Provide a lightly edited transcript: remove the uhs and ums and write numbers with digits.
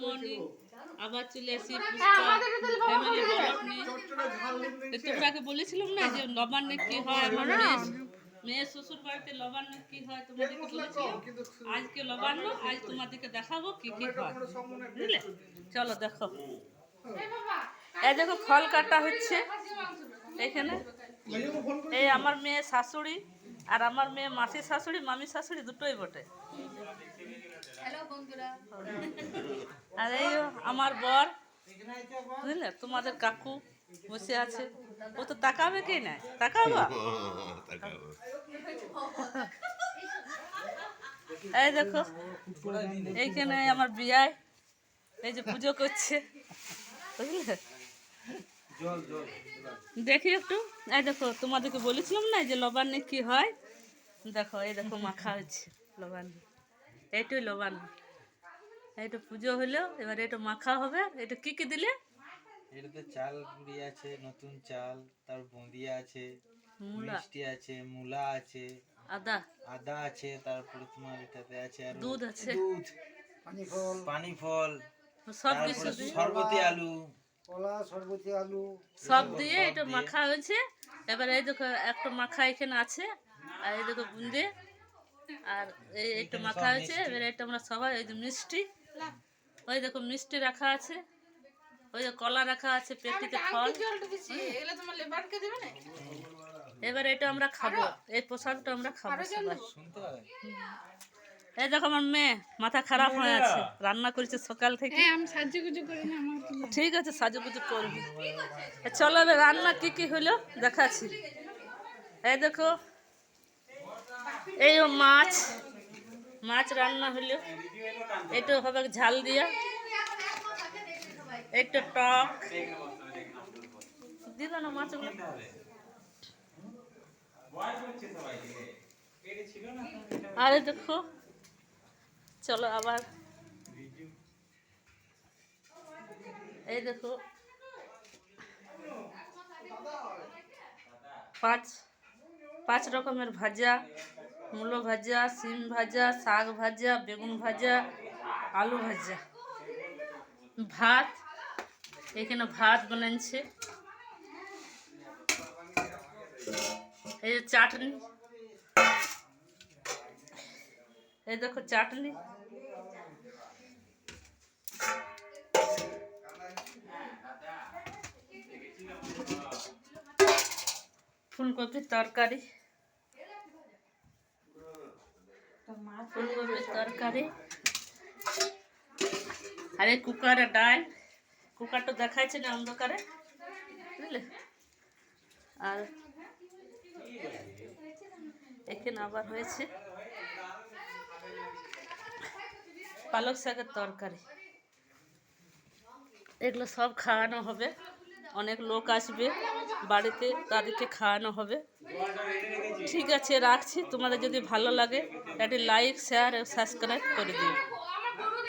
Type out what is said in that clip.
Morning. আবার চলে আসি ফ্যামিলি ব্লগ নিয়ে। তোমরাকে বলেছিলাম না যে নবান্নে কি হয়, আমার মেয়ের শ্বশুর বাড়িতে নবান্নে কি হয় তোমাদেরকে বলেছিলাম। আজকে নবান্ন, আজ তোমাদেরকে দেখাবো কি কি হয়, বুঝলে? চলো দেখো। এই দেখো ফল কাটা হচ্ছে এখানে। এই আমার মেয়ে শাশুড়ি আর আমার মেয়ে মাসির শাশুড়ি, মামির শাশুড়ি দুটোই বটে। আর এই আমার বর, বুঝলে, তোমাদের কাকু বসে আছে। ও তো তাকাবে কি না, তাকাবা? এই দেখো এইখানে আমার বিয়ায় এই যে পুজো করছে, বুঝলে। দেখি একটু। এই দেখো তোমাদেরকে বলেছিলাম না যে লবান্নে কি হয়। দেখো এই দেখো মাখা হচ্ছে লবান্ন। এইটাই লবান্ন। এইটা পুজো হলো, এবার এটা মাখা হবে। এটা কি কি দিলে? এটাতে চাল গুঁড়ি আছে, নতুন চাল, তার বুঁদিয়া আছে, মিষ্টি আছে, মূলা আছে, আদা আছে, তারপরে তোমার এটাতে আছে আর দুধ আছে, দুধ, পানি ফল, সব কিছু শরবতি আলু, সরবতি আলু সব দিয়ে এটা মাখা হয়েছে। এবার এই দেখো একটা মাখা এখানে আছে, আর এই দেখো বুঁদে, আর এইটা মাখা হয়েছে। এবার এটা আমরা সবাই, ওই যে মিষ্টি, ওই দেখো মিষ্টি রাখা আছে, ওই যে কলা রাখা আছে, পেটিতে ফল। এবার এটা আমরা খাবো, এই প্রসাদটা আমরা খাবো সবাই। এই দেখো আমার মেয়ে মাথা খারাপ হয়ে আছে, রান্না করেছে সকাল থেকে। ঠিক আছে, সাজুগুজু করবি। চলো এবার রান্না কি কি হলো দেখাচ্ছি। এই দেখো এই মাছ, মাছ রান্না হলো। এটা হবে ঝাল দিয়া, একটু টক দিল না মাছগুলো। আরে দেখো, চলো আবার। এই দেখো পাঁচ রকমের ভাজা, মূলো ভাজা, সিম ভাজা, শাক ভাজা, বেগুন ভাজা, আলু ভাজা, ভাত। এখানে ভাত বানাচ্ছে। এই যে চাটনি, এই দেখো চাটনি। ফুলকপির তরকারি, ফুলকপির তরকারি। আর এই কুকারে ডাল, কুকারটা দেখাচ্ছে না অন্ধকারে, বুঝলে। আর এখানে আবার হয়েছে পালক শাকের তরকারি। এগুলো সব খাওয়ানো হবে, অনেক লোক আসবে বাড়িতে, তাদেরকে খাওয়ানো হবে। ঠিক আছে, রাখছি। তোমাদের যদি ভালো লাগে একটা লাইক, শেয়ার ও সাবস্ক্রাইব করে দিও।